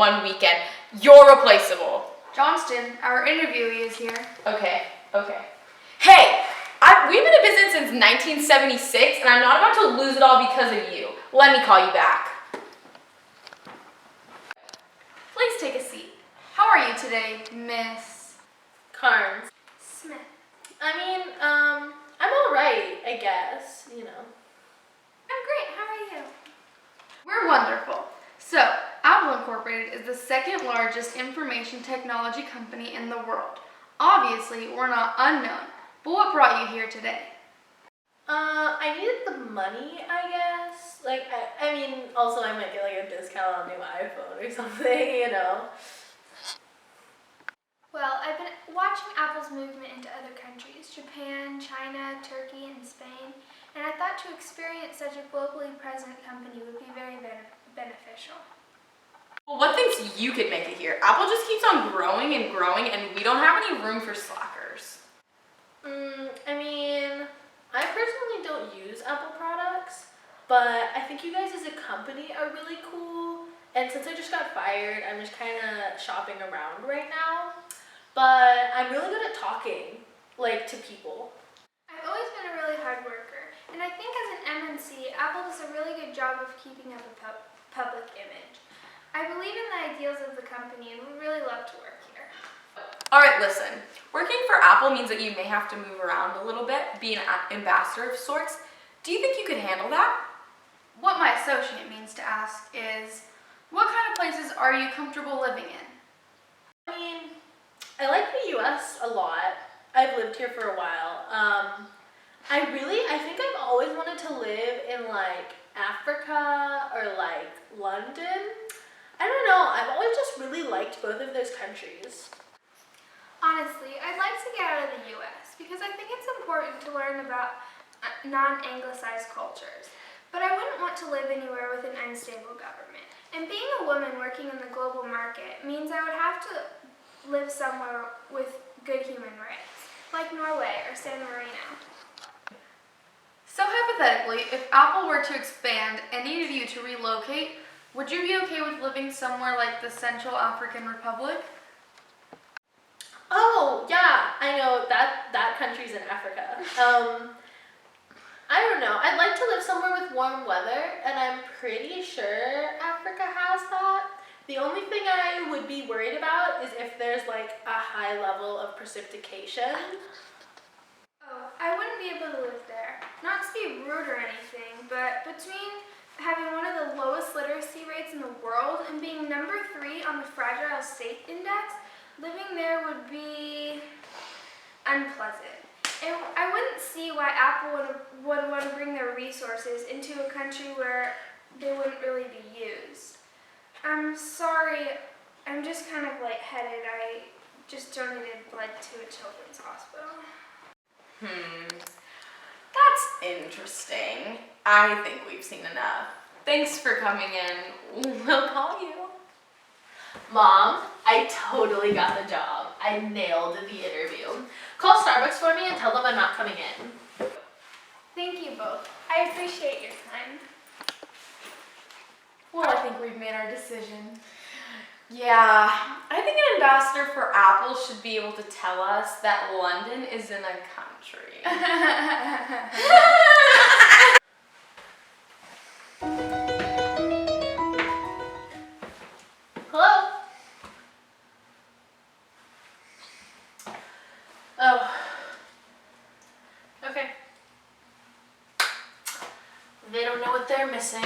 one weekend. You're replaceable. Johnston, our interviewee is here. Okay. Hey, we've been in business since 1976, and I'm not about to lose it all because of you. Let me call you back. Please take a seat. How are you today, Miss Karns. Smith? I'm alright, I guess, you know. I'm great. How are you? We're wonderful. So, Apple Incorporated is the second largest information technology company in the world. Obviously, we're not unknown, but what brought you here today? I needed the money, I guess. Also I might get like a discount on a new iPhone or something, you know. Well, I've been watching Apple's movement into other countries, Japan, China, Turkey, and Spain, and I thought to experience such a globally present company would be very beneficial. Well, what thinks you could make it here? Apple just keeps on growing, and we don't have any room for slackers. I personally don't use Apple products, but I think you guys as a company are really cool. And since I just got fired, I'm just kind of shopping around right now. But I'm really good at talking, to people. I've always been a really hard worker, and I think as an MNC, Apple does a really good job of keeping up a public image. I believe in the ideals of the company and would really love to work here. Alright, listen. Working for Apple means that you may have to move around a little bit, be an ambassador of sorts. Do you think you could handle that? What my associate means to ask is, what kind of places are you comfortable living in? I like the US a lot. I've lived here for a while. I think I've always wanted to live in Africa or London. I don't know, I've always just really liked both of those countries. Honestly, I'd like to get out of the US because I think it's important to learn about non-anglicized cultures. But I wouldn't want to live anywhere with an unstable government. And being a woman working in the global market means I would have to live somewhere with good human rights, like Norway or San Marino. So hypothetically, if Apple were to expand and needed you to relocate, would you be okay with living somewhere like the Central African Republic? Oh, yeah, I know, that country's in Africa. I don't know, I'd like to live somewhere with warm weather, and I'm pretty sure Africa has that. The only thing I would be worried about is if there's a high level of precipitation. Oh, I wouldn't be able to live there. Not to be rude or anything, but between having one of the lowest literacy rates in the world and being number 3 on the Fragile State Index, living there would be unpleasant. And I wouldn't see why Apple would want to bring their resources into a country where they wouldn't really be used. I'm sorry, I'm just kind of lightheaded. I just donated blood to a children's hospital. That's interesting. I think we've seen enough. Thanks for coming in. We'll call you. Mom, I totally got the job. I nailed the interview. Call Starbucks for me and tell them I'm not coming in. Thank you both. I appreciate your time. Well, I think we've made our decision. Yeah, I think an ambassador for Apple should be able to tell us that London is in a country. Hello? Oh. Okay. They don't know what they're missing.